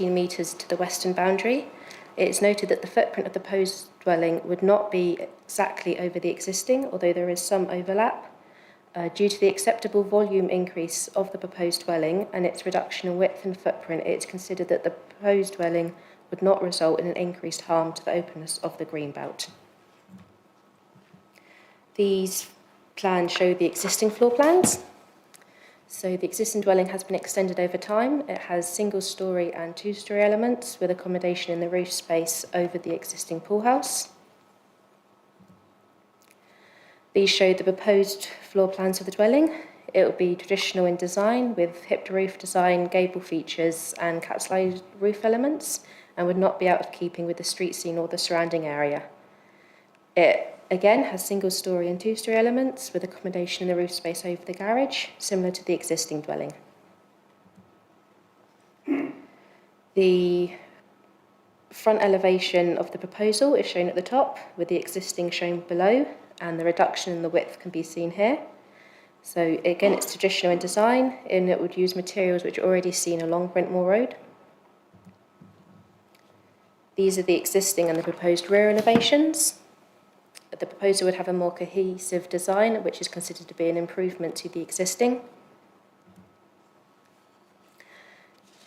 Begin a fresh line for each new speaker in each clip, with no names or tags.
14 metres to the western boundary. It is noted that the footprint of the proposed dwelling would not be exactly over the existing, although there is some overlap. Due to the acceptable volume increase of the proposed dwelling and its reduction in width and footprint, it's considered that the proposed dwelling would not result in an increased harm to the openness of the greenbelt. These plans show the existing floor plans. So the existing dwelling has been extended over time. It has single-storey and two-storey elements with accommodation in the roof space over the existing pool house. These show the proposed floor plans of the dwelling. It will be traditional in design with hipped roof design, gable features and capsulized roof elements, and would not be out of keeping with the street scene or the surrounding area. It again has single-storey and two-storey elements with accommodation in the roof space over the garage, similar to the existing dwelling. The front elevation of the proposal is shown at the top, with the existing shown below, and the reduction in the width can be seen here. So again, it's traditional in design, and it would use materials which are already seen along Brentmoor Road. These are the existing and the proposed rear elevations. The proposal would have a more cohesive design, which is considered to be an improvement to the existing.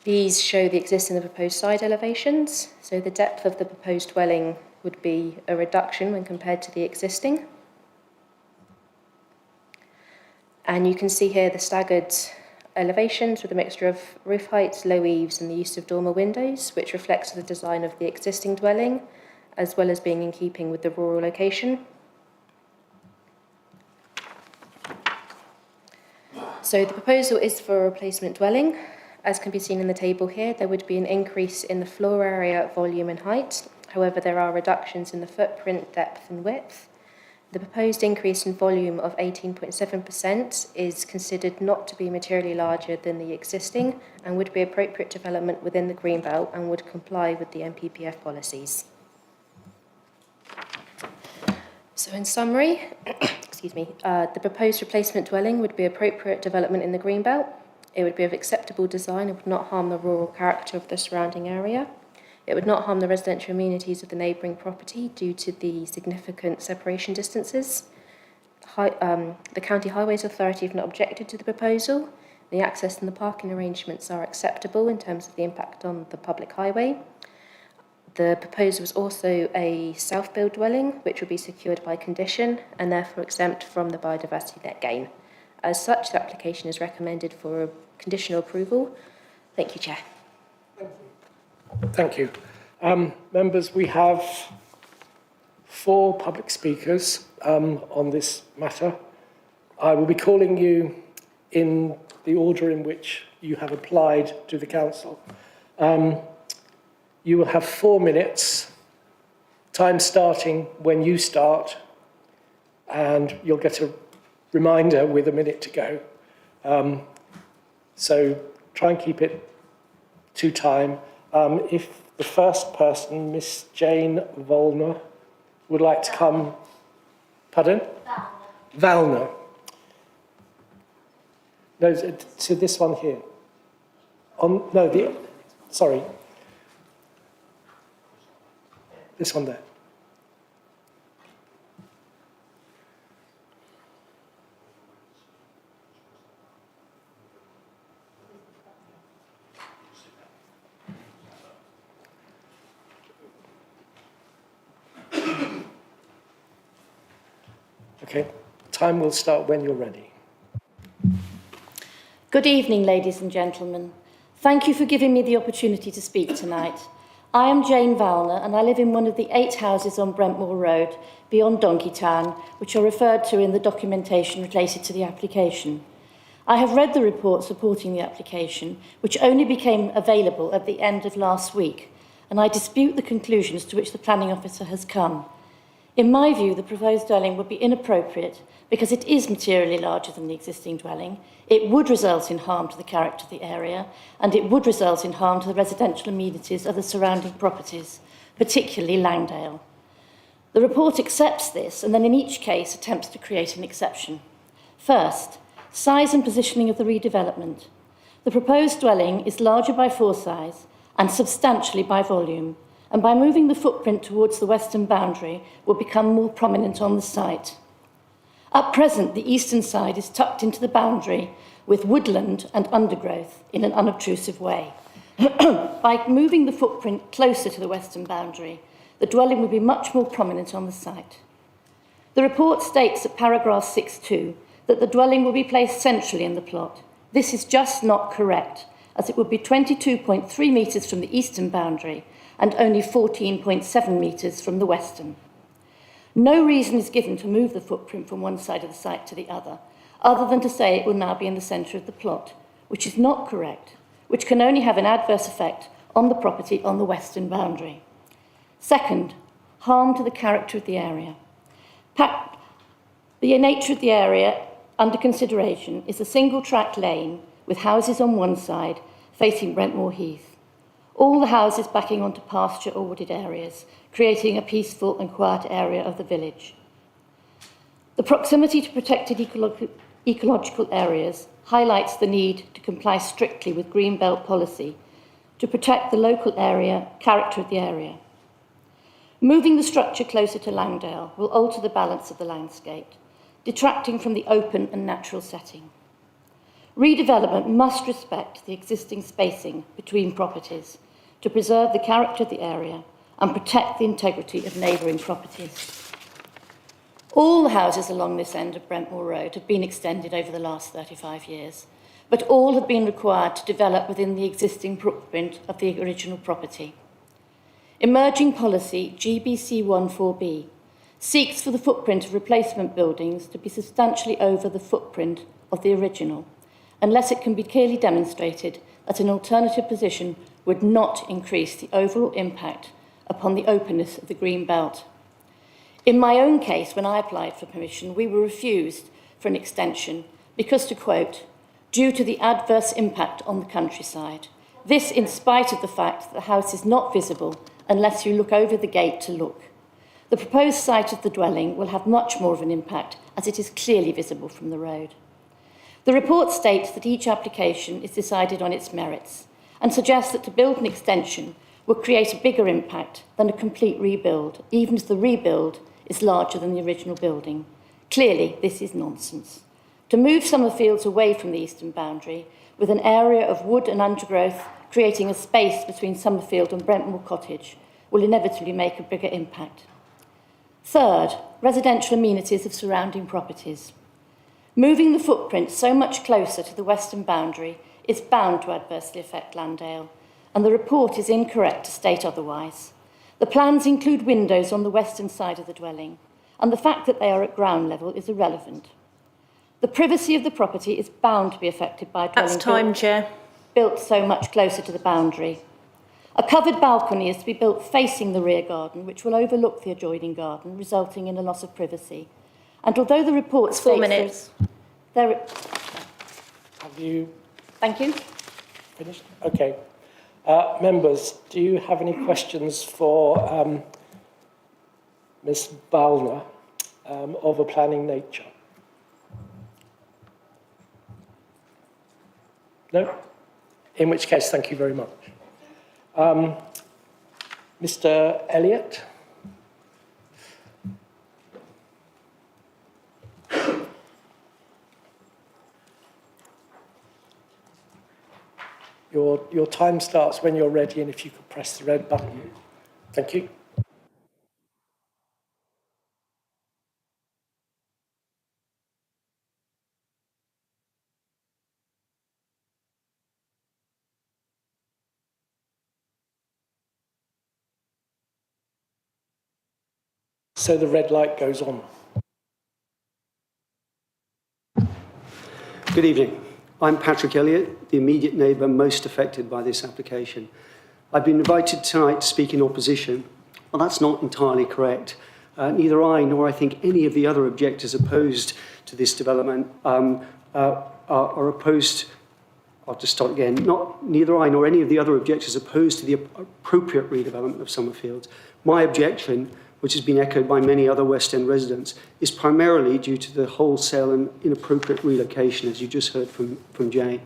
These show the existing and the proposed side elevations. So the depth of the proposed dwelling would be a reduction when compared to the existing. And you can see here the staggered elevations with a mixture of roof heights, low eaves, and the use of dormer windows, which reflects the design of the existing dwelling, as well as being in keeping with the rural location. So the proposal is for a replacement dwelling. As can be seen in the table here, there would be an increase in the floor area, volume and height. However, there are reductions in the footprint, depth and width. The proposed increase in volume of 18.7% is considered not to be materially larger than the existing and would be appropriate development within the Greenbelt and would comply with the NPPF policies. So in summary, the proposed replacement dwelling would be appropriate development in the Greenbelt. It would be of acceptable design and would not harm the rural character of the surrounding area. It would not harm the residential amenities of the neighbouring property due to the significant separation distances. The County Highways Authority have not objected to the proposal. The access and the parking arrangements are acceptable in terms of the impact on the public highway. The proposal is also a self-build dwelling, which will be secured by condition and therefore exempt from the biodiversity net gain. As such, the application is recommended for conditional approval. Thank you, Chair.
Thank you. Members, we have 4 public speakers on this matter. I will be calling you in the order in which you have applied to the Council. You will have 4 minutes, time starting when you start, and you'll get a reminder with a minute to go. So try and keep it to time. If the first person, Miss Jane Volner, would like to come... Pardon? Valner. No, to this one here. Sorry. This one there. Okay, time will start when you're ready.
Good evening, ladies and gentlemen. Thank you for giving me the opportunity to speak tonight. I am Jane Valner and I live in one of the 8 houses on Brentmoor Road, beyond Donkey Town, which are referred to in the documentation related to the application. I have read the report supporting the application, which only became available at the end of last week, and I dispute the conclusions to which the planning officer has come. In my view, the proposed dwelling would be inappropriate because it is materially larger than the existing dwelling, it would result in harm to the character of the area, and it would result in harm to the residential amenities of the surrounding properties, particularly Langdale. The report accepts this and then in each case attempts to create an exception. First, size and positioning of the redevelopment. The proposed dwelling is larger by 4 size and substantially by volume, and by moving the footprint towards the western boundary will become more prominent on the site. At present, the eastern side is tucked into the boundary with woodland and undergrowth in an unobtrusive way. By moving the footprint closer to the western boundary, the dwelling will be much more prominent on the site. The report states at paragraph 6.2 that the dwelling will be placed centrally in the plot. This is just not correct, as it would be 22.3 metres from the eastern boundary and only 14.7 metres from the western. No reason is given to move the footprint from one side of the site to the other than to say it will now be in the centre of the plot, which is not correct, which can only have an adverse effect on the property on the western boundary. Second, harm to the character of the area. The nature of the area under consideration is a single-track lane with houses on one side facing Brentmoor Heath. All the houses backing onto pasture or wooded areas, creating a peaceful and quiet area of the village. The proximity to protected ecological areas highlights the need to comply strictly with Green Belt policy to protect the local area, character of the area. Moving the structure closer to Langdale will alter the balance of the landscape, detracting from the open and natural setting. Redevelopment must respect the existing spacing between properties to preserve the character of the area and protect the integrity of neighbouring properties. All the houses along this end of Brentmoor Road have been extended over the last 35 years, but all have been required to develop within the existing footprint of the original property. Emerging policy GBC 14B seeks for the footprint of replacement buildings to be substantially over the footprint of the original, unless it can be clearly demonstrated that an alternative position would not increase the overall impact upon the openness of the green belt. In my own case, when I applied for permission, we were refused for an extension because, to quote, due to the adverse impact on the countryside. This in spite of the fact that the house is not visible unless you look over the gate to look. The proposed site of the dwelling will have much more of an impact as it is clearly visible from the road. The report states that each application is decided on its merits and suggests that to build an extension will create a bigger impact than a complete rebuild, even if the rebuild is larger than the original building. Clearly, this is nonsense. To move Summerfields away from the eastern boundary with an area of wood and undergrowth creating a space between Summerfield and Brentmoor Cottage will inevitably make a bigger impact. Third, residential amenities of surrounding properties. Moving the footprint so much closer to the western boundary is bound to adversely affect Landale, and the report is incorrect to state otherwise. The plans include windows on the western side of the dwelling, and the fact that they are at ground level is irrelevant. The privacy of the property is bound to be affected by a dwelling built so much closer to the boundary. A covered balcony is to be built facing the rear garden, which will overlook the adjoining garden, resulting in a loss of privacy. And although the report states
4 minutes.
Have you
Thank you.
finished? Okay. Members, do you have any questions for Ms. Balner of a planning nature? No? In which case, thank you very much. Mr. Elliott? Your time starts when you're ready, and if you could press the red button. Thank you. So the red light goes on.
Good evening. I'm Patrick Elliott, the immediate neighbour most affected by this application. I've been invited tonight to speak in opposition. Well, that's not entirely correct. Neither I nor I think any of the other objectors opposed to this development are opposed. I'll just start again. Neither I nor any of the other objectors opposed to the appropriate redevelopment of Summerfields. My objection, which has been echoed by many other West End residents, is primarily due to the wholesale and inappropriate relocation, as you just heard from Jane.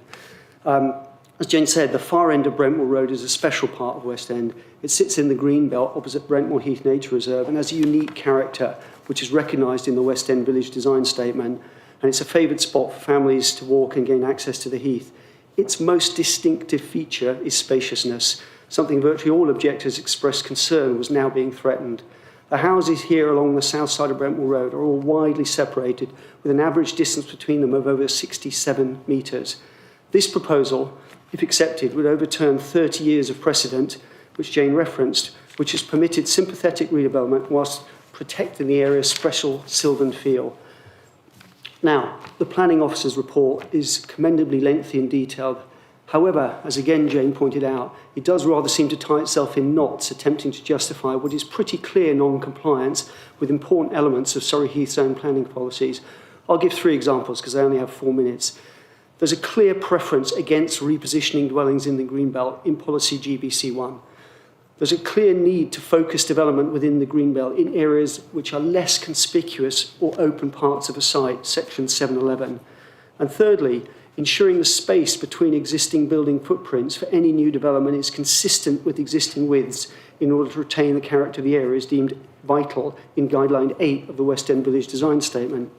As Jane said, the far end of Brentmoor Road is a special part of West End. It sits in the green belt opposite Brentmoor Heath Nature Reserve and has a unique character, which is recognised in the West End Village Design Statement, and it's a favoured spot for families to walk and gain access to the heath. Its most distinctive feature is spaciousness, something virtually all objectors expressed concern was now being threatened. The houses here along the south side of Brentmoor Road are all widely separated, with an average distance between them of over 67 metres. This proposal, if accepted, would overturn 30 years of precedent, which Jane referenced, which has permitted sympathetic redevelopment whilst protecting the area's special sylvan feel. Now, the planning officer's report is commendably lengthy and detailed. However, as again Jane pointed out, it does rather seem to tie itself in knots, attempting to justify what is pretty clear non-compliance with important elements of Surrey Heath's own planning policies. I'll give 3 examples because I only have 4 minutes. There's a clear preference against repositioning dwellings in the Greenbelt in policy GBC1. There's a clear need to focus development within the Greenbelt in areas which are less conspicuous or open parts of a site, section 711. And thirdly, ensuring the space between existing building footprints for any new development is consistent with existing widths in order to retain the character of the area is deemed vital in Guideline 8 of the West End Village Design Statement.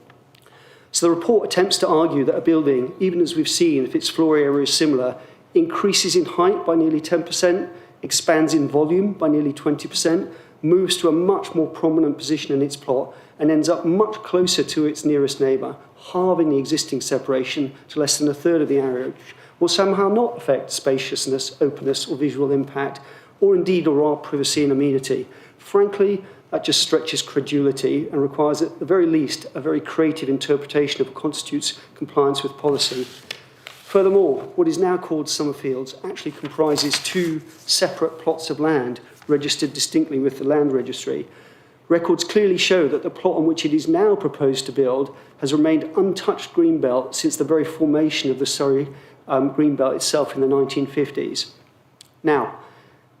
So the report attempts to argue that a building, even as we've seen if its floor area is similar, increases in height by nearly 10%, expands in volume by nearly 20%, moves to a much more prominent position in its plot, and ends up much closer to its nearest neighbour, halving the existing separation to less than a third of the area, will somehow not affect spaciousness, openness, or visual impact, or indeed our privacy and amenity. Frankly, that just stretches credulity and requires, at the very least, a very creative interpretation of what constitutes compliance with policy. Furthermore, what is now called Summerfields actually comprises 2 separate plots of land registered distinctly with the Land Registry. Records clearly show that the plot on which it is now proposed to build has remained untouched greenbelt since the very formation of the Surrey greenbelt itself in the 1950s. Now,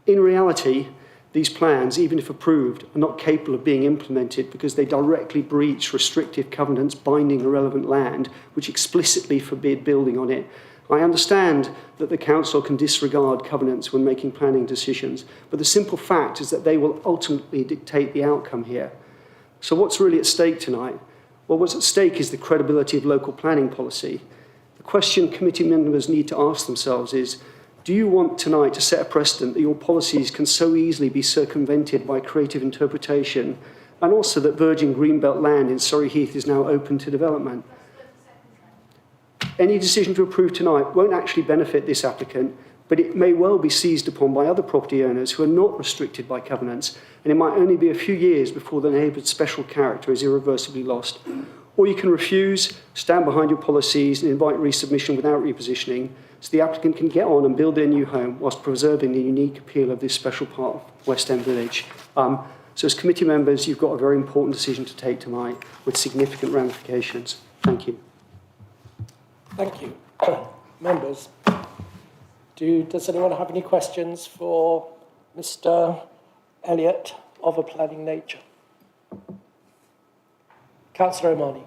in reality, these plans, even if approved, are not capable of being implemented because they directly breach restrictive covenants binding the relevant land, which explicitly forbid building on it. I understand that the council can disregard covenants when making planning decisions, but the simple fact is that they will ultimately dictate the outcome here. So what's really at stake tonight? Well, what's at stake is the credibility of local planning policy. The question committee members need to ask themselves is, do you want tonight to set a precedent that your policies can so easily be circumvented by creative interpretation, and also that virgin greenbelt land in Surrey Heath is now open to development? Any decision to approve tonight won't actually benefit this applicant, but it may well be seized upon by other property owners who are not restricted by covenants, and it might only be a few years before the neighbourhood's special character is irreversibly lost. Or you can refuse, stand behind your policies and invite resubmission without repositioning, so the applicant can get on and build their new home whilst preserving the unique appeal of this special part of West End Village. So as committee members, you've got a very important decision to take tonight with significant ramifications. Thank you.
Thank you. Members, does anyone have any questions for Mr. Elliott of a planning nature? Councillor Omani.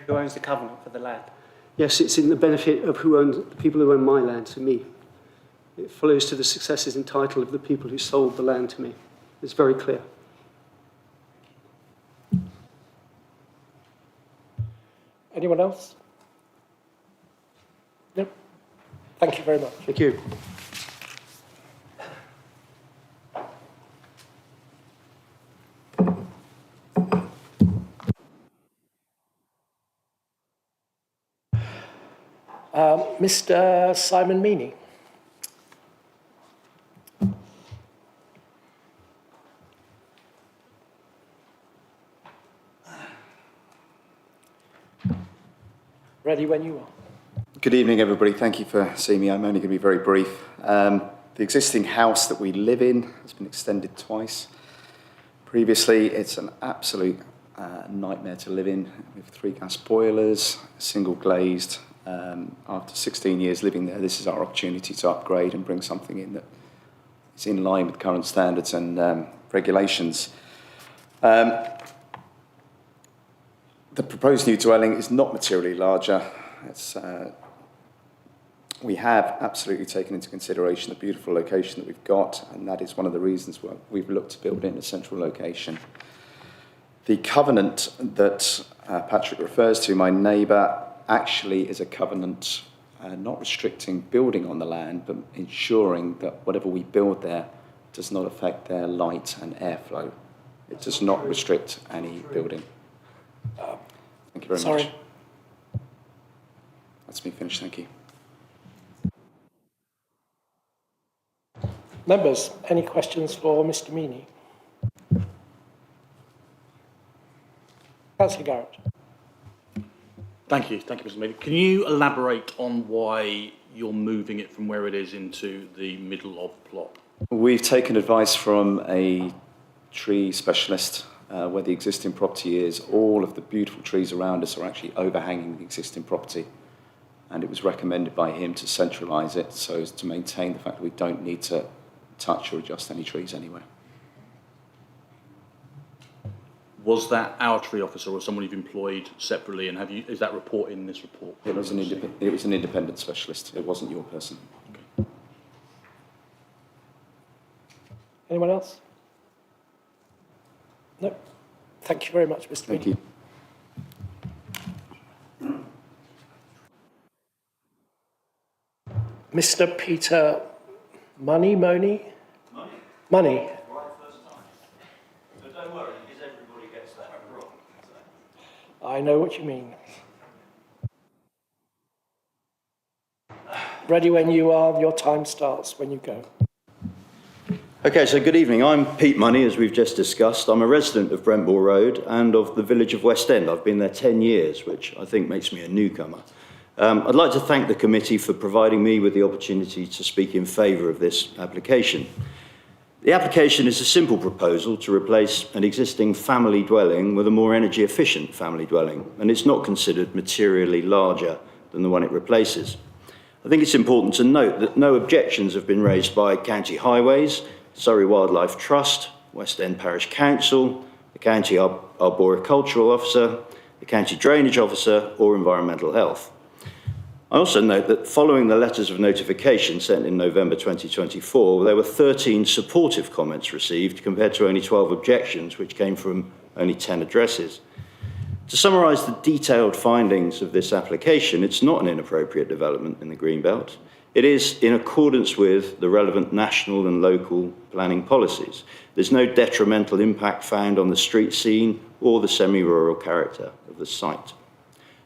Who owns the covenant for the land?
Yes, it's in the benefit of the people who own my land to me. It follows to the successes and title of the people who sold the land to me. It's very clear.
Anyone else? No? Thank you very much.
Thank you.
Mr. Simon Meany. Ready when you are.
Good evening, everybody. Thank you for seeing me. I'm only going to be very brief. The existing house that we live in has been extended twice. Previously, it's an absolute nightmare to live in, with 3 gas boilers, single glazed. After 16 years living there, this is our opportunity to upgrade and bring something in that is in line with current standards and regulations. The proposed new dwelling is not materially larger. We have absolutely taken into consideration the beautiful location that we've got, and that is one of the reasons why we've looked to build in a central location. The covenant that Patrick refers to, my neighbour, actually is a covenant not restricting building on the land, but ensuring that whatever we build there does not affect their light and airflow. It does not restrict any building. Thank you very much. That's me finished, thank you.
Members, any questions for Mr. Meany? Councillor Garrett.
Thank you, Mr. Meany. Can you elaborate on why you're moving it from where it is into the middle of the plot?
We've taken advice from a tree specialist where the existing property is. All of the beautiful trees around us are actually overhanging the existing property, and it was recommended by him to centralise it so as to maintain the fact that we don't need to touch or adjust any trees anywhere.
Was that our tree officer or someone you've employed separately, and is that report in this report?
It was an independent specialist. It wasn't your person.
Okay.
Anyone else? No. Thank you very much, Mr.
Thank
Meany.
you.
Mr. Peter Money?
Money.
Money.
Right first time. So don't worry, because everybody gets that wrong. So.
I know what you mean. Ready when you are, your time starts when you go.
Okay, so good evening. I'm Pete Money, as we've just discussed. I'm a resident of Brentmoor Road and of the village of West End. I've been there 10 years, which I think makes me a newcomer. I'd like to thank the committee for providing me with the opportunity to speak in favour of this application. The application is a simple proposal to replace an existing family dwelling with a more energy efficient family dwelling, and it's not considered materially larger than the one it replaces. I think it's important to note that no objections have been raised by County Highways, Surrey Wildlife Trust, West End Parish Council, the County Arboricultural Officer, the County Drainage Officer, or Environmental Health. I also note that following the letters of notification sent in November 2024, there were 13 supportive comments received compared to only 12 objections, which came from only 10 addresses. To summarise the detailed findings of this application, it's not an inappropriate development in the Greenbelt. It is in accordance with the relevant national and local planning policies. There's no detrimental impact found on the street scene or the semi-rural character of the site.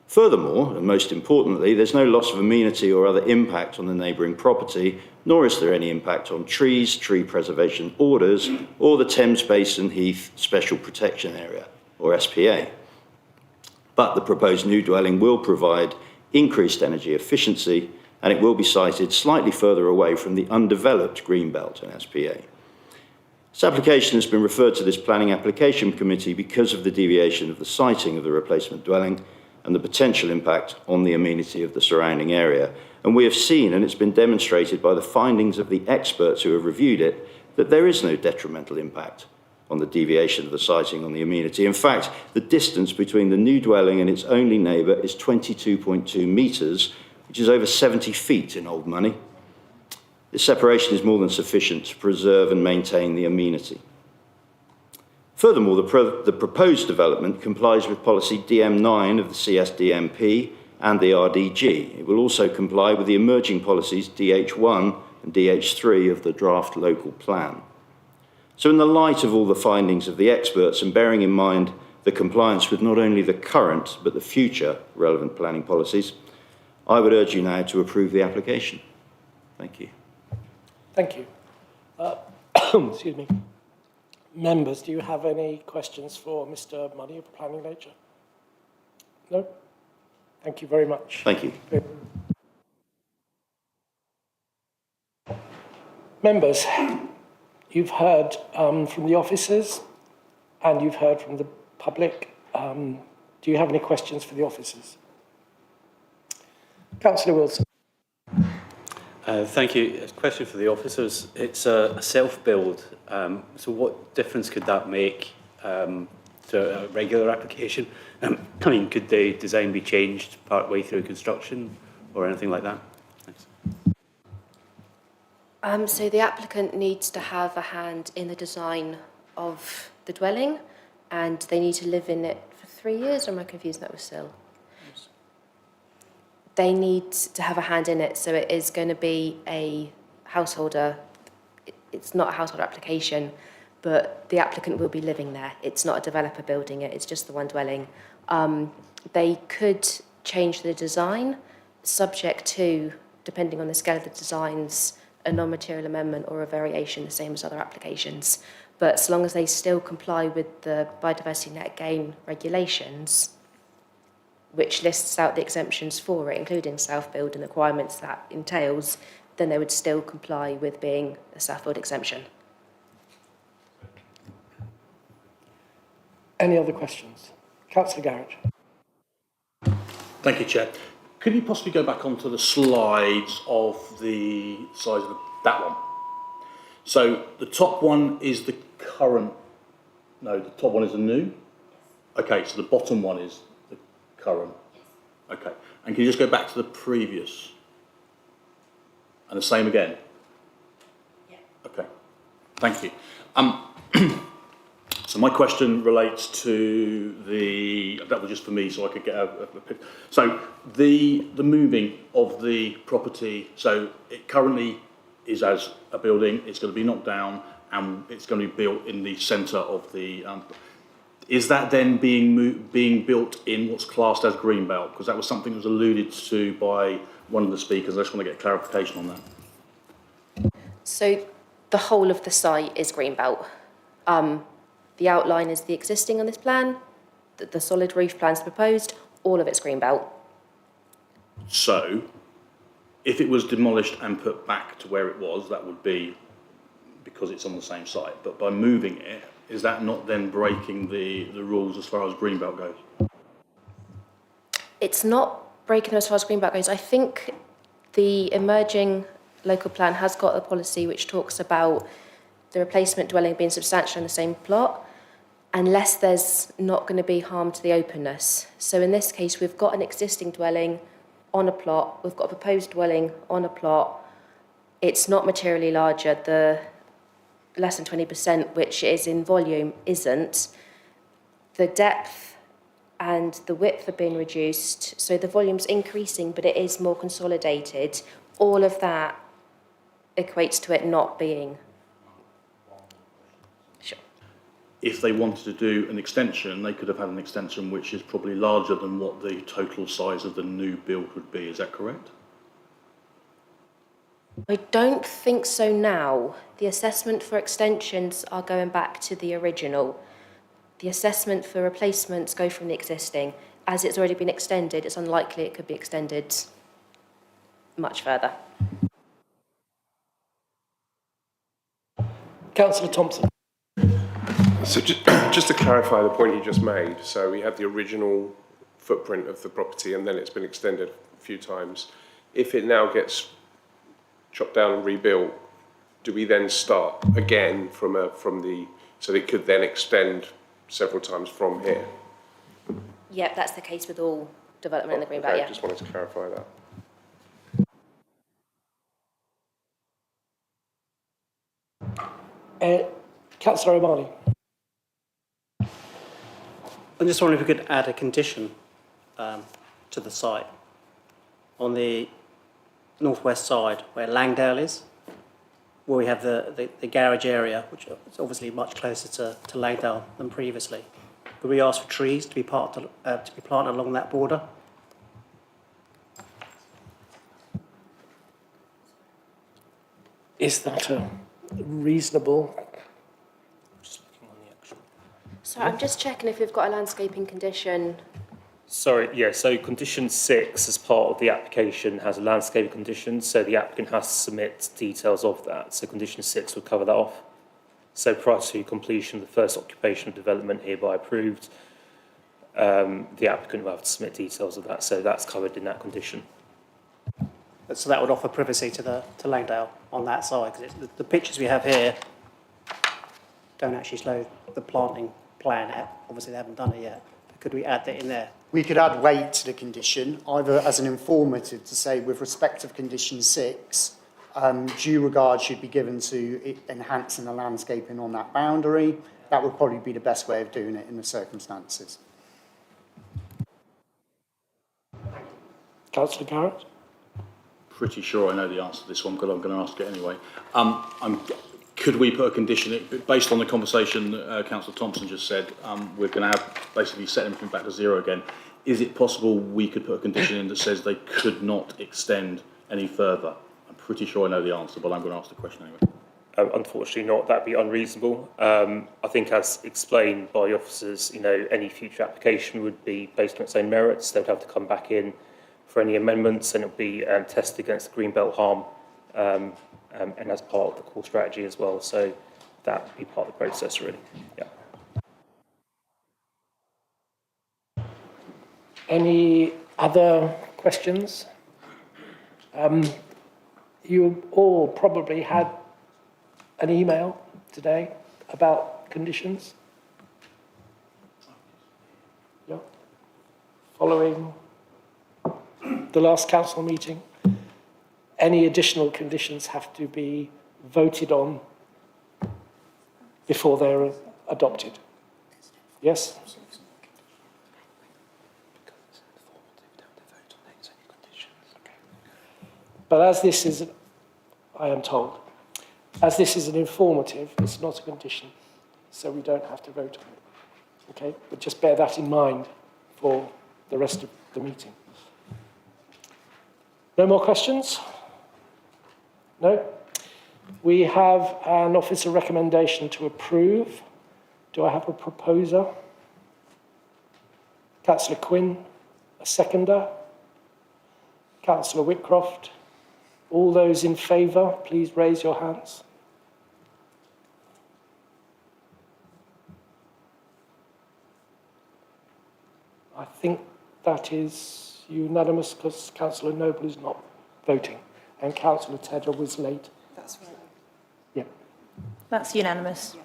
Furthermore, and most importantly, there's no loss of amenity or other impact on the neighbouring property, nor is there any impact on trees, tree preservation orders, or the Thames Basin Heath Special Protection Area, or SPA. But the proposed new dwelling will provide increased energy efficiency, and it will be sited slightly further away from the undeveloped Greenbelt and SPA. This application has been referred to this Planning Application Committee because of the deviation of the siting of the replacement dwelling and the potential impact on the amenity of the surrounding area. And we have seen, and it's been demonstrated by the findings of the experts who have reviewed it, that there is no detrimental impact on the deviation of the siting on the amenity. In fact, the distance between the new dwelling and its only neighbour is 22.2 metres, which is over 70 feet in old money. This separation is more than sufficient to preserve and maintain the amenity. Furthermore, the proposed development complies with policy DM9 of the CSDMP and the RDG. It will also comply with the emerging policies DH1 and DH3 of the draft local plan. So in the light of all the findings of the experts and bearing in mind the compliance with not only the current but the future relevant planning policies, I would urge you now to approve the application. Thank you.
Thank you. Excuse me. Members, do you have any questions for Mr. Money of planning nature? No? Thank you very much.
Thank you.
Members, you've heard from the officers and you've heard from the public. Do you have any questions for the officers? Councillor Wilson.
Thank you. A question for the officers. It's a self-build, so what difference could that make to a regular application. I mean, could the design be changed partway through construction or anything like that? Thanks.
So the applicant needs to have a hand in the design of the dwelling, and they need to live in it for 3 years, or am I confusing that with Sil? They need to have a hand in it, so it is going to be a householder. It's not a householder application, but the applicant will be living there. It's not a developer building it, it's just the one dwelling. They could change the design, subject to, depending on the scale of the designs, a non-material amendment or a variation, the same as other applications. But so long as they still comply with the biodiversity net gain regulations, which lists out the exemptions for it, including self-build and the requirements that entails, then they would still comply with being a self-build exemption.
Any other questions? Councillor Garrett.
Thank you, Chair. Could you possibly go back onto the slides of the size of that one? So the top one is the current, no, the top one is the new? Okay, so the bottom one is the current. Okay, and can you just go back to the previous? And the same again? Yeah. Okay, thank you. So my question relates to that was just for me so I could get a picture. So the moving of the property, so it currently is as a building, it's going to be knocked down and it's going to be built in the centre of the, is that then being built in what's classed as Greenbelt? Because that was something that was alluded to by one of the speakers. I just want to get clarification on that.
So the whole of the site is Greenbelt. The outline is the existing on this plan, the solid roof plans proposed, all of it's Greenbelt.
So, if it was demolished and put back to where it was, that would be because it's on the same site. But by moving it, is that not then breaking the rules as far as Greenbelt goes?
It's not breaking as far as Greenbelt goes. I think the emerging local plan has got a policy which talks about the replacement dwelling being substantial in the same plot, unless there's not going to be harm to the openness. So in this case, we've got an existing dwelling on a plot, we've got a proposed dwelling on a plot. It's not materially larger, the less than 20%, which is in volume, isn't. The depth and the width are being reduced, so the volume's increasing, but it is more consolidated. All of that equates to it not being. Sure.
If they wanted to do an extension, they could have had an extension which is probably larger than what the total size of the new build would be. Is that correct?
I don't think so now. The assessment for extensions are going back to the original. The assessment for replacements go from the existing. As it's already been extended, it's unlikely it could be extended much further.
Councillor Thompson.
So just to clarify the point you just made, so we had the original footprint of the property and then it's been extended a few times. If it now gets chopped down and rebuilt, do we then start again so it could then extend several times from here?
Yep, that's the case with all development in the Greenbelt,
Okay,
yeah.
just wanted to clarify that.
Councillor O'Malley.
I'm just wondering if we could add a condition to the site on the northwest side where Langdale is, where we have the garage area, which is obviously much closer to Langdale than previously. Could we ask for trees to be planted along that border?
Is that a reasonable?
So I'm just checking if we've got a landscaping condition.
Sorry, yeah, so condition 6 as part of the application has a landscaping condition, so the applicant has to submit details of that. So condition 6 would cover that off. So prior to completion of the first occupation of development hereby approved, the applicant will have to submit details of that, so that's covered in that condition.
So that would offer privacy to Langdale on that side, because the pictures we have here don't actually show the planting plan. Obviously, they haven't done it yet. Could we add that in there?
We could add weight to the condition, either as an informative to say, with respect of condition 6, due regard should be given to enhancing the landscaping on that boundary. That would probably be the best way of doing it in the circumstances.
Councillor Garrett?
Pretty sure I know the answer to this one because I'm going to ask it anyway. Could we put a condition, based on the conversation Councillor Thompson just said, we're going to have basically set everything back to 0 again. Is it possible we could put a condition in that says they could not extend any further? I'm pretty sure I know the answer, but I'm going to ask the question anyway.
Unfortunately not, that'd be unreasonable. I think as explained by the officers, any future application would be based on its own merits. They'd have to come back in for any amendments and it would be tested against the Greenbelt harm and as part of the core strategy as well. So that would be part of the process really, yeah.
Any other questions? You all probably had an email today about conditions. Yeah. Following the last council meeting, any additional conditions have to be voted on before they're adopted. Yes? But as this is, I am told, as this is an informative, it's not a condition, so we don't have to vote on it. Okay? But just bear that in mind for the rest of the meeting. No more questions? No? We have an officer recommendation to approve. Do I have a proposer? Councillor Quinn, a seconder. Councillor Whitcroft. All those in favour, please raise your hands. I think that is unanimous because Councillor Noble is not voting and Councillor Tedder was late.
That's right.
Yeah.
That's unanimous.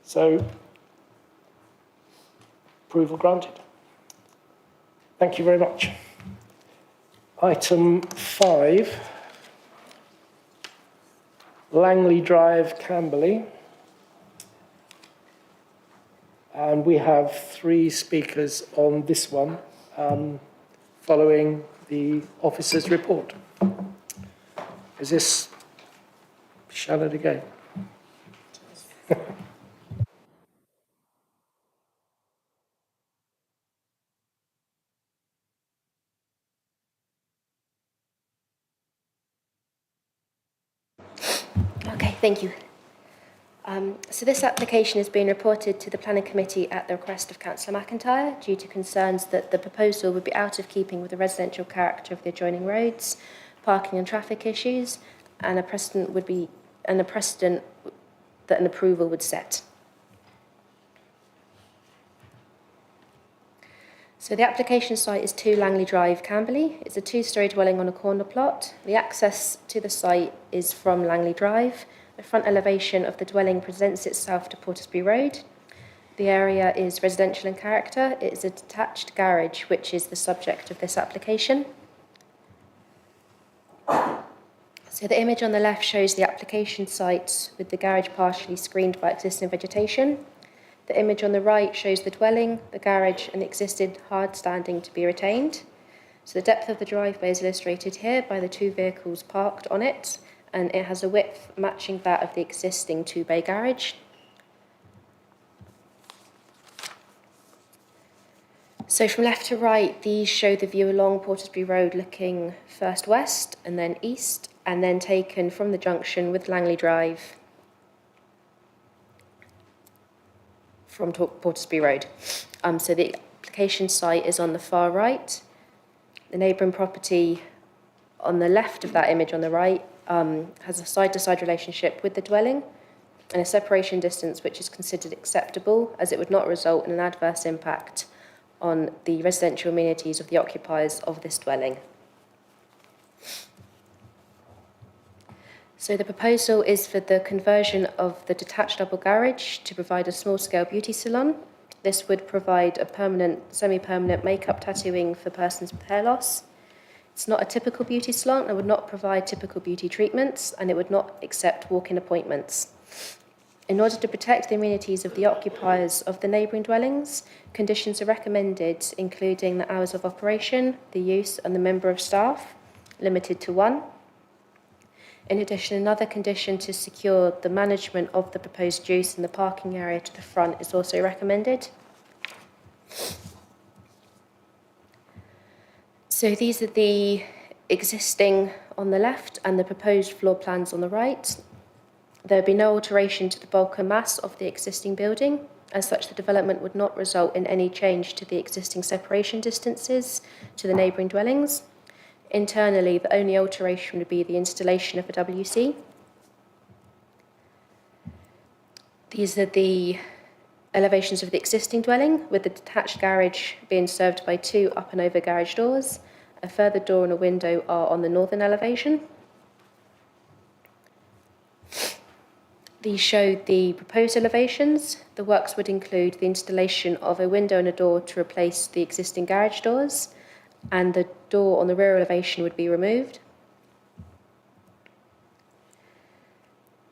So, approval granted. Thank you very much. Item 5, Langley Drive, Camberley. And we have 3 speakers on this one, following the officer's report. Is this Shannon again?
Okay, thank you. So this application has been reported to the Planning Committee at the request of Councillor McIntyre due to concerns that the proposal would be out of keeping with the residential character of the adjoining roads, parking and traffic issues, and a precedent that an approval would set. So the application site is 2 Langley Drive, Camberley. It's a 2-storey dwelling on a corner plot. The access to the site is from Langley Drive. The front elevation of the dwelling presents itself to Portersby Road. The area is residential in character. It is a detached garage, which is the subject of this application. So the image on the left shows the application site with the garage partially screened by existing vegetation. The image on the right shows the dwelling, the garage, and the existing hard standing to be retained. So the depth of the driveway is illustrated here by the 2 vehicles parked on it, and it has a width matching that of the existing 2-bay garage. So from left to right, these show the view along Portersby Road looking first west and then east, and then taken from the junction with Langley Drive from Portersby Road. So the application site is on the far right. The neighbouring property on the left of that image on the right has a side-to-side relationship with the dwelling and a separation distance which is considered acceptable as it would not result in an adverse impact on the residential amenities of the occupiers of this dwelling. So the proposal is for the conversion of the detached double garage to provide a small-scale beauty salon. This would provide a permanent, semi-permanent makeup tattooing for persons with hair loss. It's not a typical beauty salon and would not provide typical beauty treatments, and it would not accept walk-in appointments. In order to protect the amenities of the occupiers of the neighbouring dwellings, conditions are recommended, including the hours of operation, the use and the member of staff, limited to 1. In addition, another condition to secure the management of the proposed use in the parking area to the front is also recommended. So these are the existing on the left and the proposed floor plans on the right. There would be no alteration to the bulk and mass of the existing building. As such, the development would not result in any change to the existing separation distances to the neighbouring dwellings. Internally, the only alteration would be the installation of a WC. These are the elevations of the existing dwelling, with the detached garage being served by 2 up and over garage doors. A further door and a window are on the northern elevation. These show the proposed elevations. The works would include the installation of a window and a door to replace the existing garage doors, and the door on the rear elevation would be removed.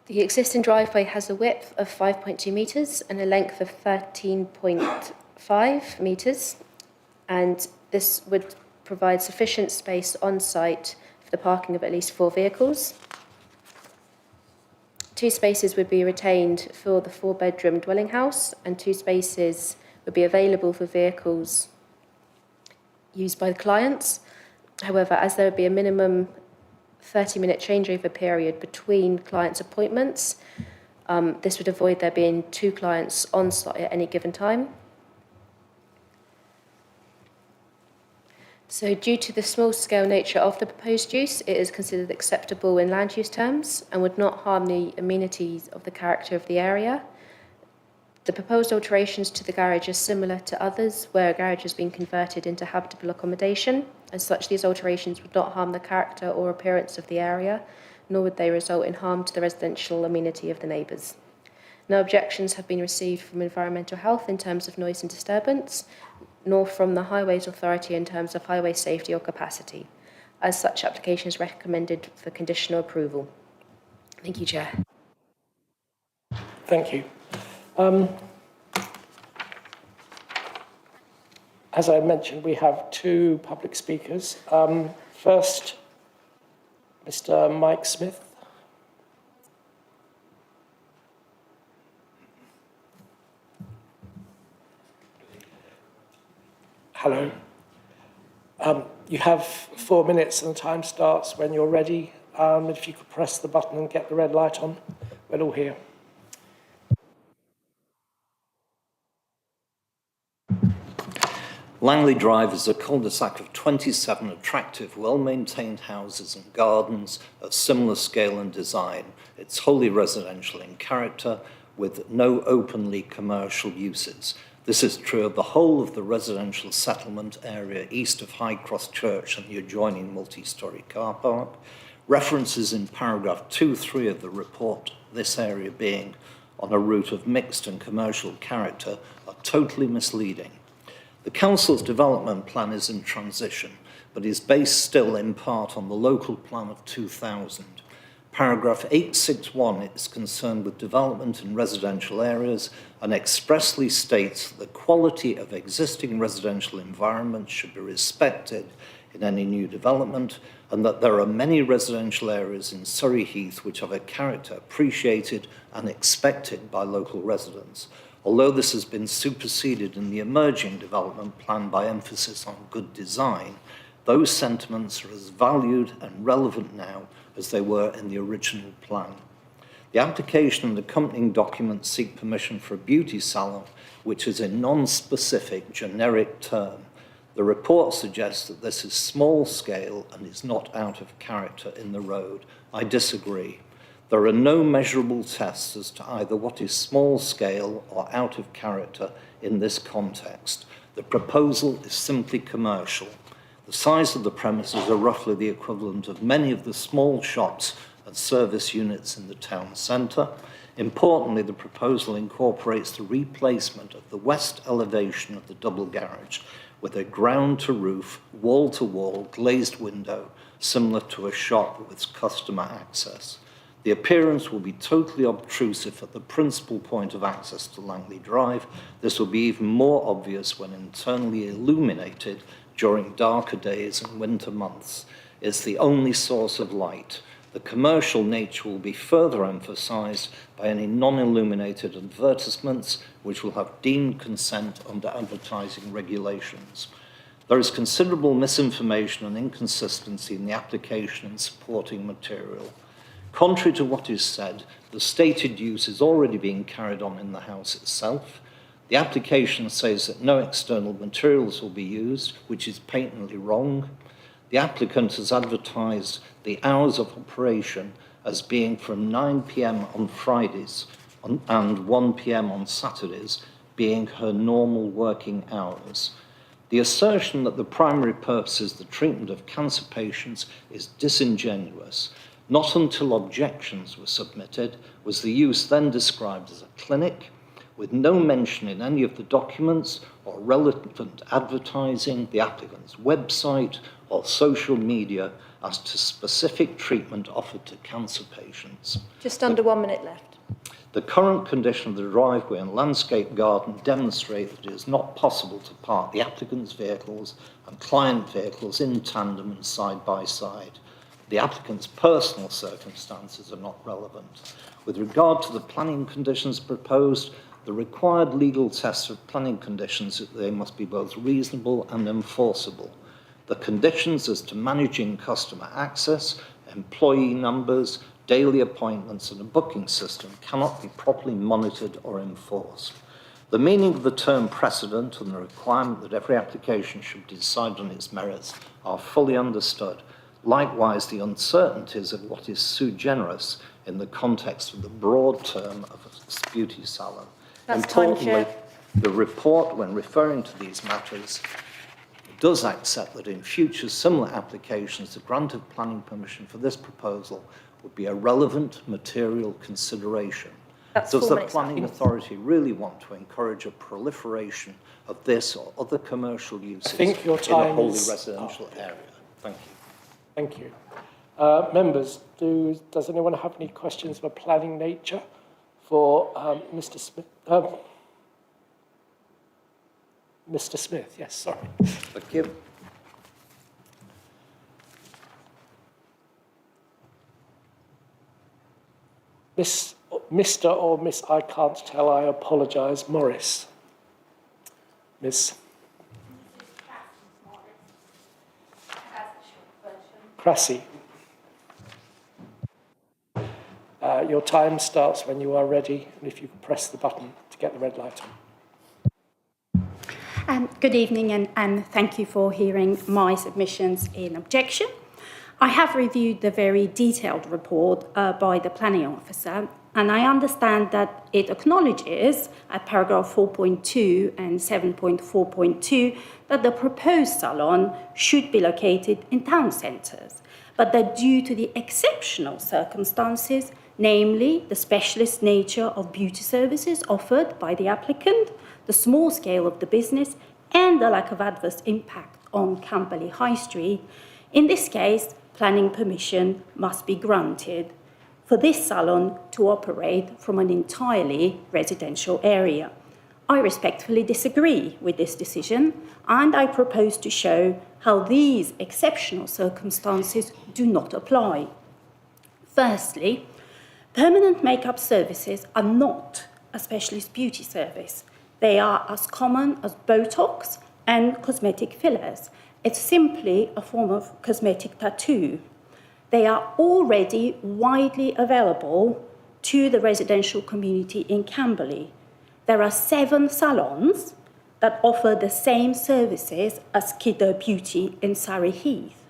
The existing driveway has a width of 5.2 metres and a length of 13.5 metres, and this would provide sufficient space on site for the parking of at least 4 vehicles. 2 spaces would be retained for the 4-bedroom dwelling house, and 2 spaces would be available for vehicles used by the clients. However, as there would be a minimum 30-minute changeover period between clients' appointments, this would avoid there being 2 clients on site at any given time. So due to the small-scale nature of the proposed use, it is considered acceptable in land use terms and would not harm the amenities of the character of the area. The proposed alterations to the garage are similar to others where a garage has been converted into habitable accommodation. As such, these alterations would not harm the character or appearance of the area, nor would they result in harm to the residential amenity of the neighbours. No objections have been received from Environmental Health in terms of noise and disturbance, nor from the Highways Authority in terms of highway safety or capacity. As such, application is recommended for conditional approval. Thank you, Chair.
Thank you. As I mentioned, we have 2 public speakers. First, Mr. Mike Smith. Hello. You have 4 minutes and the time starts when you're ready. If you could press the button and get the red light on, we're all here.
Langley Drive is a cul-de-sac of 27 attractive, well-maintained houses and gardens of similar scale and design. It's wholly residential in character, with no openly commercial uses. This is true of the whole of the residential settlement area east of High Cross Church and the adjoining multi-storey car park. References in paragraph 2.3 of the report, this area being on a route of mixed and commercial character, are totally misleading. The Council's development plan is in transition, but is based still in part on the local plan of 2000. Paragraph 861 is concerned with development in residential areas and expressly states that the quality of existing residential environments should be respected in any new development, and that there are many residential areas in Surrey Heath which have a character appreciated and expected by local residents. Although this has been superseded in the emerging development plan by emphasis on good design, those sentiments are as valued and relevant now as they were in the original plan. The application and accompanying documents seek permission for a beauty salon, which is a non-specific, generic term. The report suggests that this is small scale and is not out of character in the road. I disagree. There are no measurable tests as to either what is small scale or out of character in this context. The proposal is simply commercial. The size of the premises are roughly the equivalent of many of the small shops and service units in the town centre. Importantly, the proposal incorporates the replacement of the west elevation of the double garage with a ground-to-roof, wall-to-wall glazed window similar to a shop with customer access. The appearance will be totally obtrusive at the principal point of access to Langley Drive. This will be even more obvious when internally illuminated during darker days and winter months. It's the only source of light. The commercial nature will be further emphasised by any non-illuminated advertisements which will have deemed consent under advertising regulations. There is considerable misinformation and inconsistency in the application and supporting material. Contrary to what is said, the stated use is already being carried on in the house itself. The application says that no external materials will be used, which is patently wrong. The applicant has advertised the hours of operation as being from 9 p.m. on Fridays and 1 p.m. on Saturdays being her normal working hours. The assertion that the primary purpose is the treatment of cancer patients is disingenuous. Not until objections were submitted was the use then described as a clinic, with no mention in any of the documents or relevant advertising, the applicant's website or social media as to specific treatment offered to cancer patients.
Just under 1 minute left.
The current condition of the driveway and landscape garden demonstrate that it is not possible to park the applicant's vehicles and client vehicles in tandem and side by side. The applicant's personal circumstances are not relevant. With regard to the planning conditions proposed, the required legal test of planning conditions is that they must be both reasonable and enforceable. The conditions as to managing customer access, employee numbers, daily appointments and a booking system cannot be properly monitored or enforced. The meaning of the term precedent and the requirement that every application should decide on its merits are fully understood. Likewise, the uncertainties of what is sui generis in the context of the broad term of a beauty salon.
That's time,
Importantly,
Chair.
the report, when referring to these matters, does accept that in future similar applications, the grant of planning permission for this proposal would be a relevant material consideration.
That's
Does
4
the
minutes
planning
left.
authority really want to encourage a proliferation of this or other commercial uses
think your
in a
time
wholly
is
residential area? Thank you.
Thank you. Members, does anyone have any questions of a planning nature for Mr. Smith? Mr. Smith, yes, sorry.
Thank you.
Mr. or Miss, I can't tell, I apologise, Morris. Miss Crassy. Your time starts when you are ready, and if you could press the button to get the red light on.
Good evening, and thank you for hearing my submissions in objection. I have reviewed the very detailed report by the planning officer, and I understand that it acknowledges at paragraph 4.2 and 7.4.2 that the proposed salon should be located in town centres, but that due to the exceptional circumstances, namely the specialist nature of beauty services offered by the applicant, the small scale of the business, and the lack of adverse impact on Camberley High Street, in this case, planning permission must be granted for this salon to operate from an entirely residential area. I respectfully disagree with this decision, and I propose to show how these exceptional circumstances do not apply. Firstly, permanent makeup services are not a specialist beauty service. They are as common as Botox and cosmetic fillers. It's simply a form of cosmetic tattoo. They are already widely available to the residential community in Camberley. There are 7 salons that offer the same services as Kidder Beauty in Surrey Heath,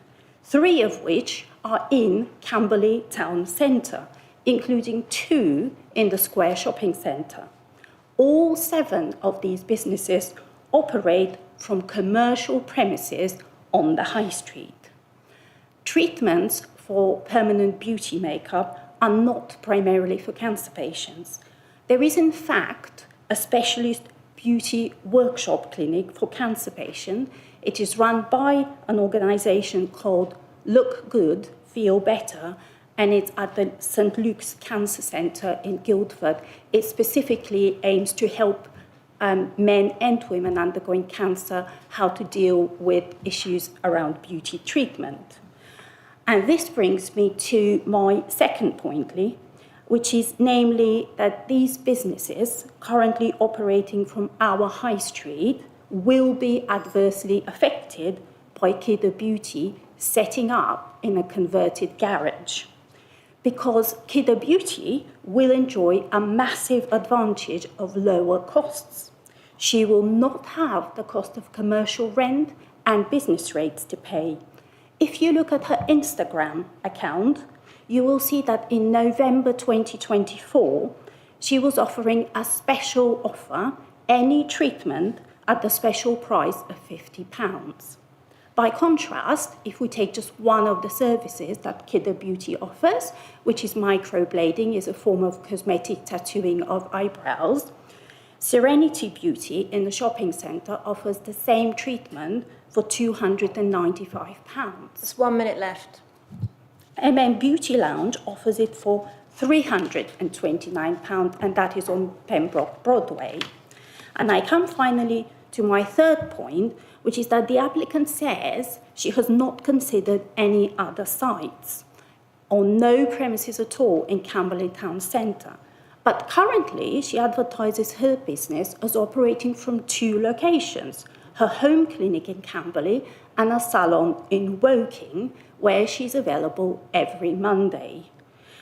3 of which are in Camberley Town Centre, including 2 in the Square Shopping Centre. All 7 of these businesses operate from commercial premises on the high street. Treatments for permanent beauty makeup are not primarily for cancer patients. There is, in fact, a specialist beauty workshop clinic for cancer patients. It is run by an organisation called Look Good, Feel Better, and it's at the St. Luke's Cancer Centre in Guildford. It specifically aims to help men and women undergoing cancer how to deal with issues around beauty treatment. And this brings me to my second point, Lee, which is namely that these businesses currently operating from our high street will be adversely affected by Kidder Beauty setting up in a converted garage. Because Kidder Beauty will enjoy a massive advantage of lower costs. She will not have the cost of commercial rent and business rates to pay. If you look at her Instagram account, you will see that in November 2024, she was offering a special offer, any treatment at the special price of £50. By contrast, if we take just one of the services that Kidder Beauty offers, which is microblading, is a form of cosmetic tattooing of eyebrows, Serenity Beauty in the shopping centre offers the same treatment for £295.
There's 1 minute left.
Beauty Lounge offers it for £329, and that is on Pembroke Broadway. And I come finally to my third point, which is that the applicant says she has not considered any other sites or no premises at all in Camberley Town Centre. But currently, she advertises her business as operating from 2 locations, her home clinic in Camberley and a salon in Woking, where she's available every Monday.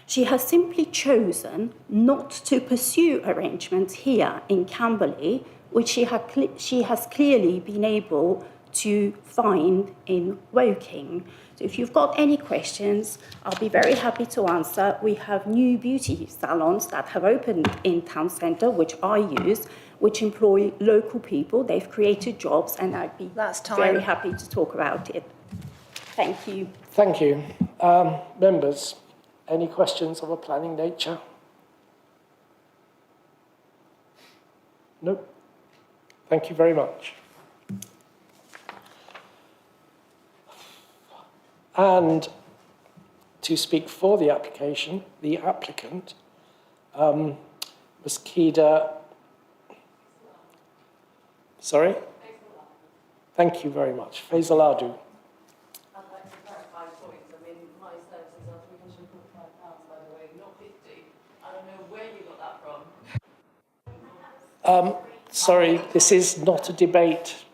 She has simply chosen not to pursue arrangements here in Camberley, which she has clearly been able to find in Woking. So if you've got any questions, I'll be very happy to answer. We have new beauty salons that have opened in Town Centre, which I use, which employ local people. They've created jobs, and I'd be very happy to talk about it. Thank you.
Thank you. Members, any questions of a planning nature? No? Thank you very much. And to speak for the application, the applicant, Ms. Kida. Sorry? Thank you very much. Faisal Adu.
I'd like to clarify points. I mean, my services are £345, by the way, not 50. I don't know where you got that from.
Sorry, this is not a debate.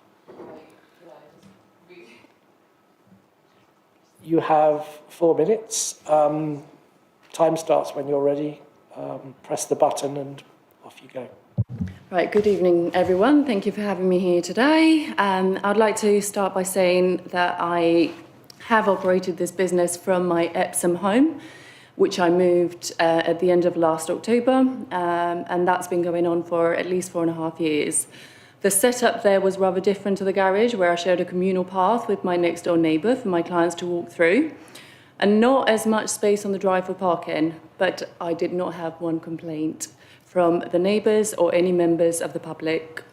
You have 4 minutes. Time starts when you're ready. Press the button and off you go.
Right, good evening, everyone. Thank you for having me here today. I'd like to start by saying that I have operated this business from my Epsom home, which I moved at the end of last October, and that's been going on for at least 4.5 years. The setup there was rather different to the garage, where I shared a communal path with my next door neighbour for my clients to walk through, and not as much space on the drive for parking, but I did not have one complaint from the neighbours or any members of the public.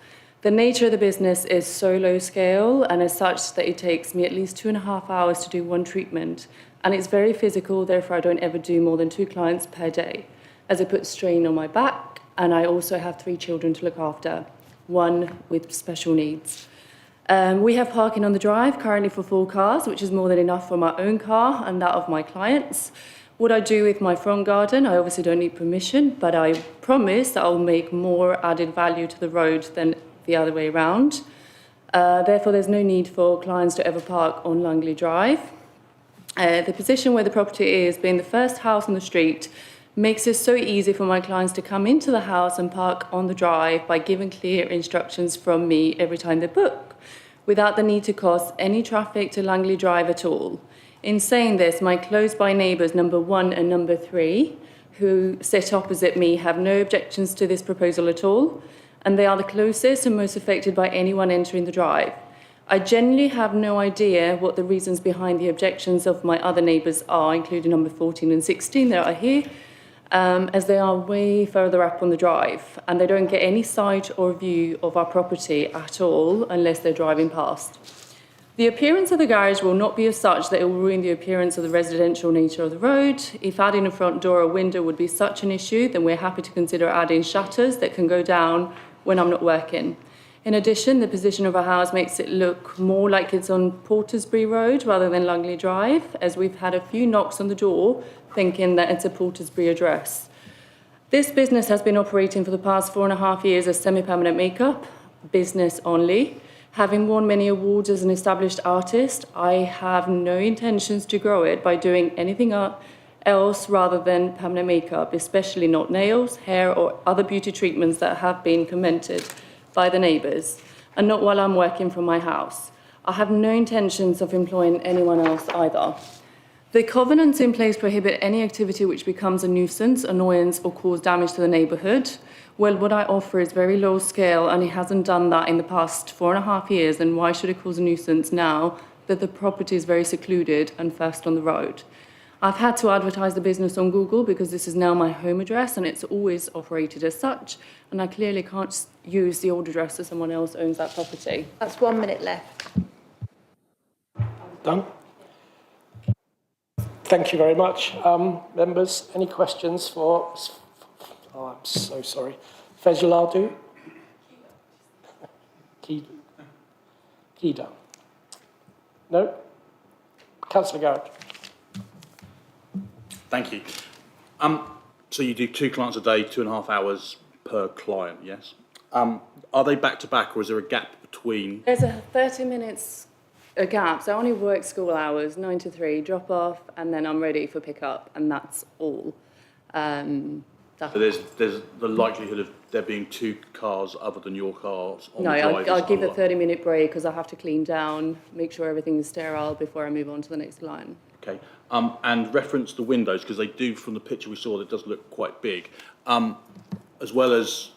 The nature of the business is so low scale, and as such that it takes me at least 2.5 hours to do one treatment, and it's very physical, therefore I don't ever do more than 2 clients per day, as it puts strain on my back, and I also have 3 children to look after, 1 with special needs. We have parking on the drive currently for 4 cars, which is more than enough for my own car and that of my clients. What I do with my front garden, I obviously don't need permission, but I promise that I'll make more added value to the road than the other way around. Therefore, there's no need for clients to ever park on Langley Drive. The position where the property is, being the first house on the street, makes it so easy for my clients to come into the house and park on the drive by giving clear instructions from me every time they book, without the need to cause any traffic to Langley Drive at all. In saying this, my close-by neighbours number 1 and number 3, who sit opposite me, have no objections to this proposal at all, and they are the closest and most affected by anyone entering the drive. I genuinely have no idea what the reasons behind the objections of my other neighbours are, including number 14 and 16 that are here, as they are way further up on the drive and they don't get any sight or view of our property at all unless they're driving past. The appearance of the garage will not be as such that it will ruin the appearance of the residential nature of the road. If adding a front door or window would be such an issue, then we're happy to consider adding shutters that can go down when I'm not working. In addition, the position of our house makes it look more like it's on Portersbury Road rather than Langley Drive, as we've had a few knocks on the door thinking that it's a Portersbury address. This business has been operating for the past 4.5 years as semi-permanent makeup, business only. Having won many awards as an established artist, I have no intentions to grow it by doing anything else rather than permanent makeup, especially not nails, hair or other beauty treatments that have been commented by the neighbours, and not while I'm working from my house. I have no intentions of employing anyone else either. The covenants in place prohibit any activity which becomes a nuisance, annoyance or cause damage to the neighbourhood. Well, what I offer is very low scale and it hasn't done that in the past 4.5 years, and why should it cause a nuisance now that the property is very secluded and first on the road? I've had to advertise the business on Google because this is now my home address and it's always operated as such, and I clearly can't use the old address if someone else owns that property.
That's 1 minute left.
Done. Thank you very much. Members, any questions for... Oh, I'm so sorry. Fezuladu? Kida? No? Councillor Garrett?
Thank you. So you do 2 clients a day, 2.5 hours per client, yes? Are they back to back, or is there a gap between?
There's a 30 minutes a gap, so I only work school hours, 9 to 3, drop off, and then I'm ready for pickup, and that's all.
So there's the likelihood of there being 2 cars other than your cars on
No,
the drive?
I'll give a 30-minute break because I have to clean down, make sure everything is sterile before I move on to the next line.
Okay. And reference the windows, because they do, from the picture we saw, that does look quite big, as well as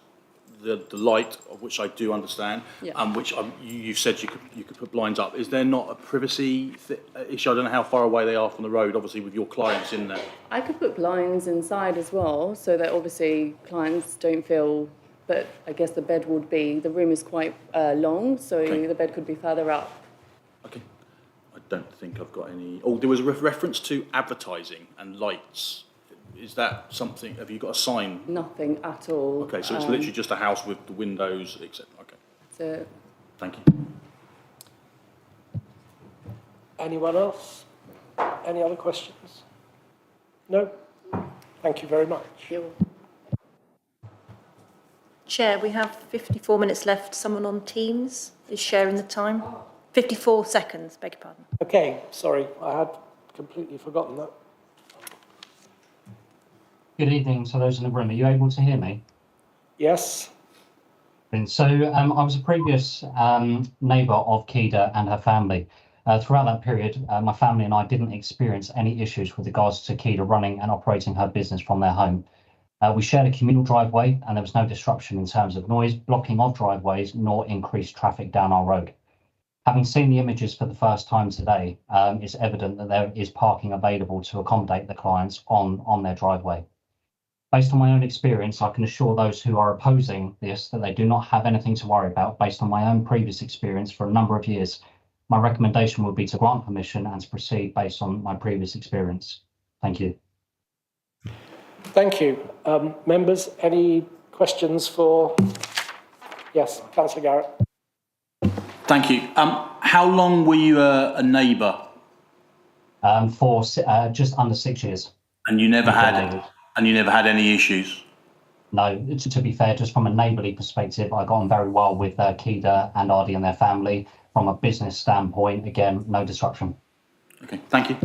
the light, of which I do understand,
Yeah.
which you said you could put blinds up. Is there not a privacy issue? I don't know how far away they are from the road, obviously, with your clients in there.
I could put blinds inside as well, so that obviously clients don't feel, but I guess the bed would be, the room is quite long, so
Okay.
the bed could be further up.
Okay. I don't think I've got any... Oh, there was a reference to advertising and lights. Is that something... Have you got a sign?
Nothing at all.
Okay, so it's literally just a house with the windows, etc. Okay.
So
Thank you.
Anyone else? Any other questions? No? Thank you very much.
Chair, we have 54 minutes left. Someone on Teams is sharing the time. 54 seconds, beg your pardon.
Okay, sorry, I had completely forgotten that.
Good evening to those in the room. Are you able to hear me?
Yes.
So I was a previous neighbour of Kida and her family. Throughout that period, my family and I didn't experience any issues with regards to Kida running and operating her business from their home. We shared a communal driveway and there was no disruption in terms of noise, blocking of driveways, nor increased traffic down our road. Having seen the images for the first time today, it's evident that there is parking available to accommodate the clients on their driveway. Based on my own experience, I can assure those who are opposing this that they do not have anything to worry about based on my own previous experience for a number of years. My recommendation would be to grant permission and to proceed based on my previous experience. Thank you.
Thank you. Members, any questions for... Yes, Councillor Garrett.
Thank you. How long were you a neighbour?
For just under 6 years.
And you never had any issues?
No, to be fair, just from a neighbourly perspective, I got on very well with Kida and Ardi and their family. From a business standpoint, again, no disruption.
Okay, thank you.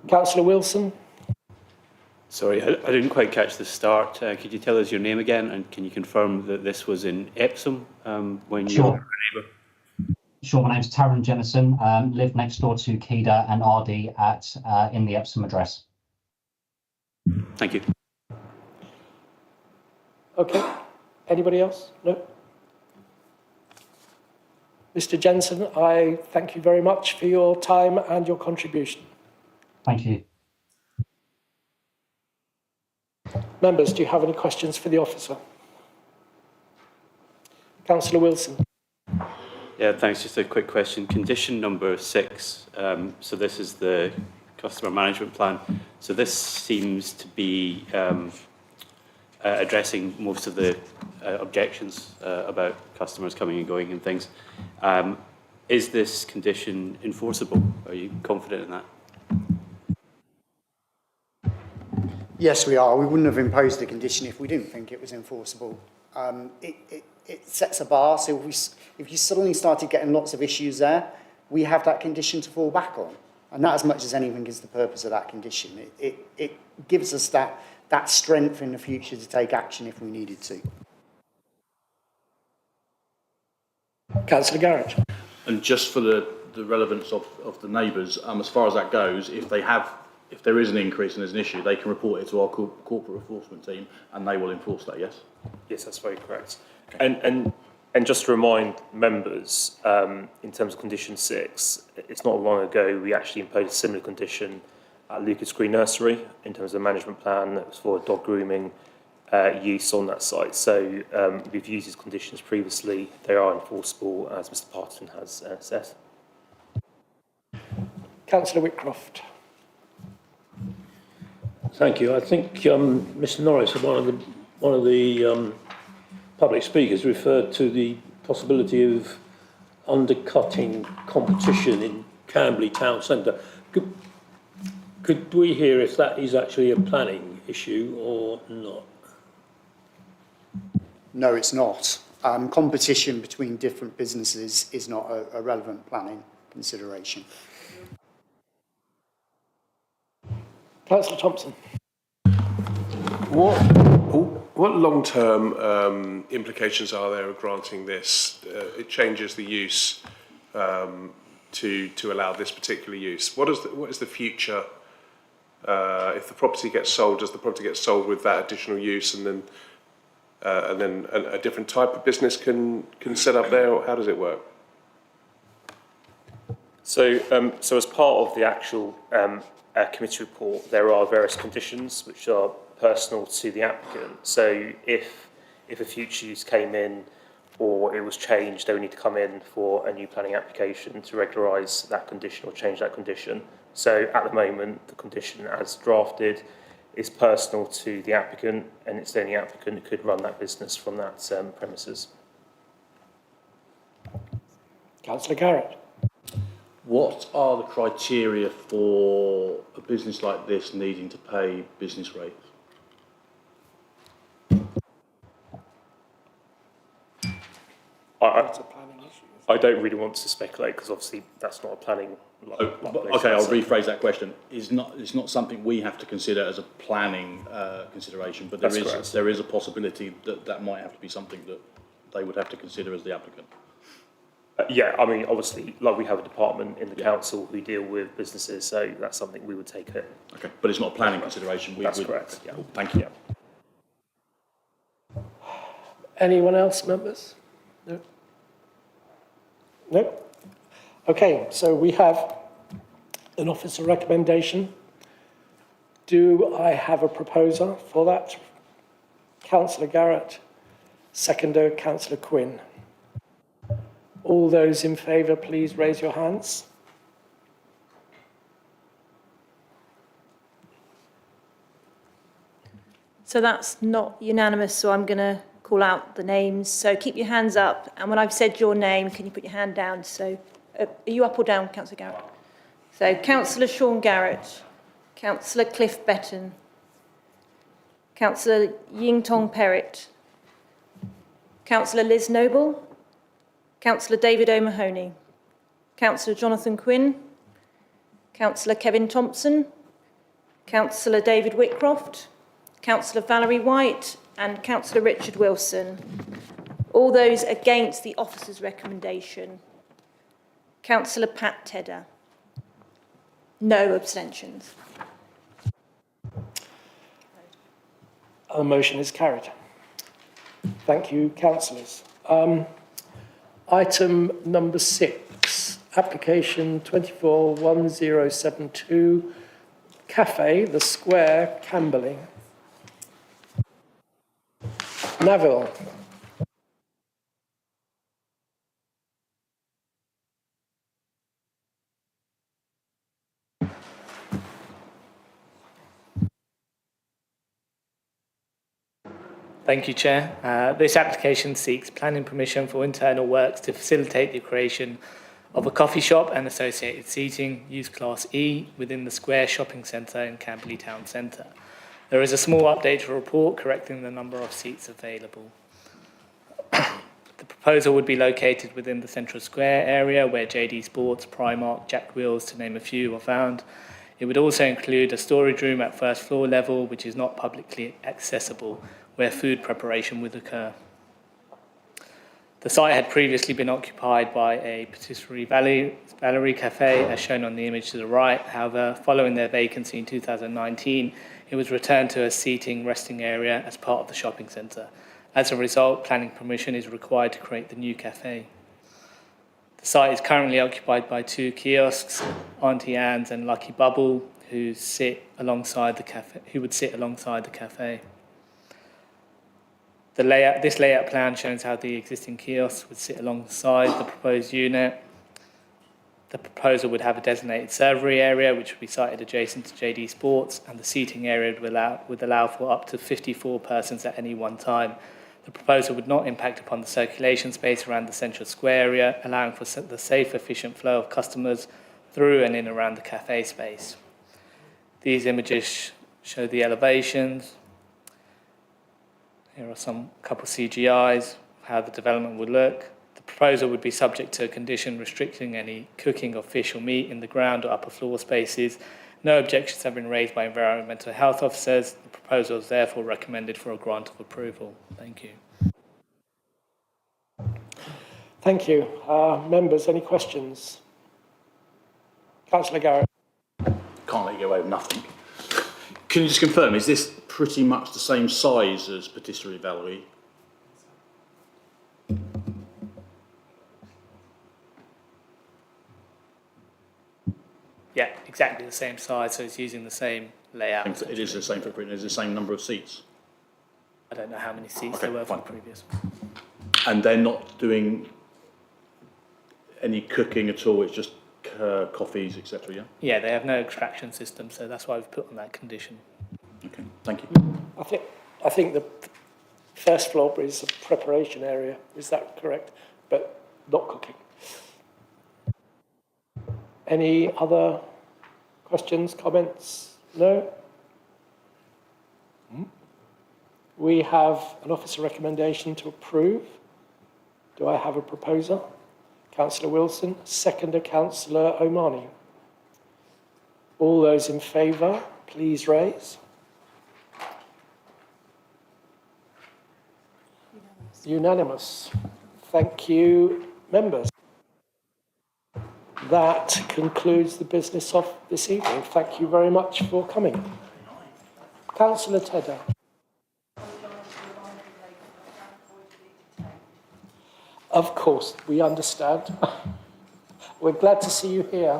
Councillor Wilson.
Sorry, I didn't quite catch the start. Could you tell us your name again, and can you confirm that this was in Epsom when you were a neighbour?
Sure, my name's Taryn Jennison. Live next door to Kida and Ardi in the Epsom address.
Thank you.
Okay. Anybody else? No? Mr. Jensen, I thank you very much for your time and your contribution.
Thank you.
Members, do you have any questions for the officer? Councillor Wilson.
Yeah, thanks. Just a quick question. Condition number 6. So this is the customer management plan. So this seems to be addressing most of the objections about customers coming and going and things. Is this condition enforceable? Are you confident in that?
Yes, we are. We wouldn't have imposed the condition if we didn't think it was enforceable. It sets a bar, so if you suddenly started getting lots of issues there, we have that condition to fall back on. And that, as much as anything, is the purpose of that condition. It gives us that strength in the future to take action if we needed to.
Councillor Garrett.
And just for the relevance of the neighbours, as far as that goes, if there is an increase and there's an issue, they can report it to our corporate enforcement team and they will enforce that, yes?
Yes, that's very correct. Okay. And just to remind members, in terms of condition 6, it's not long ago we actually imposed a similar condition at Lucas Green Nursery in terms of the management plan that was for dog grooming use on that site. So we've used these conditions previously. They are enforceable, as Mr Parton has said.
Councillor Whitcroft.
Thank you. I think Mr Norris, one of the public speakers, referred to the possibility of undercutting competition in Camberley Town Centre. Could we hear if that is actually a planning issue or not?
No, it's not. Competition between different businesses is not a relevant planning consideration.
Councillor Thompson.
What long-term implications are there of granting this? It changes the use to allow this particular use. What is the future? If the property gets sold, does the property get sold with that additional use, and then a different type of business can set up there, or how does it work?
So as part of the actual committee report, there are various conditions which are personal to the applicant. So if a future use came in or it was changed, they would need to come in for a new planning application to regularise that condition or change that condition. So at the moment, the condition as drafted is personal to the applicant, and it's the only applicant who could run that business from that premises.
Councillor Garrett.
What are the criteria for a business like this needing to pay business rates?
I don't really want to speculate because obviously that's not a planning.
Okay, I'll rephrase that question. It's not something we have to consider as a planning consideration, but there is a possibility that might have to be something that they would have to consider as the applicant.
Yeah, I mean, obviously, like we have a department in the council who deal with businesses, so that's something we would take it.
Okay, but it's not a planning consideration.
That's correct. Yeah.
Thank you.
Yeah.
Anyone else, members? No? No? Okay, so we have an officer recommendation. Do I have a proposer for that? Councillor Garrett, seconder, Councillor Quinn. All those in favour, please raise your hands.
So that's not unanimous, so I'm going to call out the names. So keep your hands up, and when I've said your name, can you put your hand down? So are you up or down, Councillor Garrett? So Councillor Sean Garrett, Councillor Cliff Betton, Councillor Ying Tong Perrott, Councillor Liz Noble, Councillor David O'Mahony, Councillor Jonathan Quinn, Councillor Kevin Thompson, Councillor David Whitcroft, Councillor Valerie White and Councillor Richard Wilson. All those against the officer's recommendation. Councillor Pat Tedder. No abstentions.
The motion is carried. Thank you, councillors. Item number 6, application 241072, Cafe, The Square, Camberley. Neville.
Thank you, Chair. This application seeks planning permission for internal works to facilitate the creation of a coffee shop and associated seating, use Class E, within the Square Shopping Centre in Camberley Town Centre. There is a small updated report correcting the number of seats available. The proposal would be located within the Central Square area where JD Sports, Primark, Jack Wheels, to name a few, are found. It would also include a storage room at first floor level, which is not publicly accessible, where food preparation would occur. The site had previously been occupied by a patisserie Valerie Cafe, as shown on the image to the right. However, following their vacancy in 2019, it was returned to a seating resting area as part of the shopping centre. As a result, planning permission is required to create the new cafe. The site is currently occupied by 2 kiosks, Auntie Anne's and Lucky Bubble, who would sit alongside the cafe. This layout plan shows how the existing kiosks would sit alongside the proposed unit. The proposal would have a designated servery area, which would be sited adjacent to JD Sports, and the seating area would allow for up to 54 persons at any one time. The proposal would not impact upon the circulation space around the central square area, allowing for the safe, efficient flow of customers through and in around the cafe space. These images show the elevations. Here are some couple CGIs of how the development would look. The proposal would be subject to a condition restricting any cooking of fish or meat in the ground or upper floor spaces. No objections have been raised by environmental health officers. The proposal is therefore recommended for a grant of approval. Thank you.
Thank you. Members, any questions? Councillor Garrett.
Can't let you get away with nothing. Can you just confirm, is this pretty much the same size as Patisserie Valerie?
Yeah, exactly the same size, so it's using the same layout.
It is the same footprint, it's the same number of seats?
I don't know how many seats there were for the previous.
And they're not doing any cooking at all, it's just coffees, etc., yeah?
Yeah, they have no extraction system, so that's why we've put on that condition.
Okay, thank you.
I think the first floor is a preparation area, is that correct? But not cooking. Any other questions, comments? No? We have an officer recommendation to approve. Do I have a proposer? Councillor Wilson, seconder Councillor Omani. All those in favour, please raise. Unanimous. Thank you, members. That concludes the business of this evening. Thank you very much for coming. Councillor Tedder. Of course, we understand. We're glad to see you here.